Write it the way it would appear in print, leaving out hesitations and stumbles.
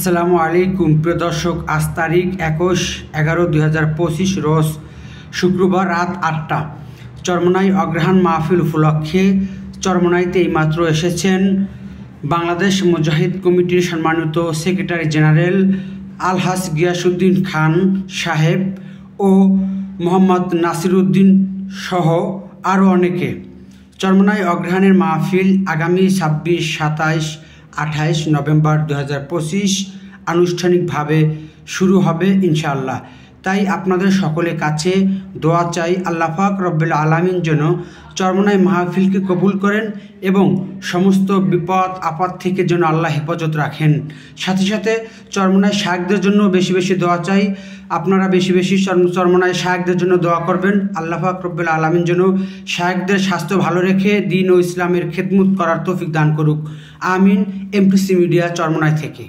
আসসালামু আলাইকুম প্রিয় দর্শক, আজ তারিখ 21/11/2025 রোজ শুক্রবার রাত 8টা। চরমোনাই অগ্রহায়ণ মাহফিল উপলক্ষে চরমোনাইতে এইমাত্র এসেছেন বাংলাদেশ মুজাহিদ কমিটির সম্মানিত সেক্রেটারি জেনারেল আলহাজ গিয়াসউদ্দিন খান সাহেব ও মোহাম্মদ নাসিরউদ্দিন সহ আরও অনেকে। চরমোনাই অগ্রহায়ণের মাহফিল আগামী 26, 27, 28 নভেম্বর 2025 আনুষ্ঠানিকভাবে শুরু হবে ইনশাআল্লাহ। তাই আপনাদের সকলের কাছে দোয়া চাই, আল্লাহ পাক রব্বুল আলামিন যেন চরমোনাই মাহফিলকে কবুল করেন এবং সমস্ত বিপদ আপদ থেকে যেন আল্লাহ হেফাজত রাখেন। সাথে সাথে চরমোনাই শায়েখদের জন্য বেশি বেশি দোয়া চাই। আপনারা বেশি বেশি চরমোনাই শায়েখদের জন্য দোয়া করবেন। আল্লাহ পাক রব্বুল আলামিন যেন শায়েখদের স্বাস্থ্য ভালো রেখে দ্বীন ও ইসলামের খেদমত করার তৌফিক দান করুক। আমিন। এমটিসি মিডিয়া চরমোনাই থেকে।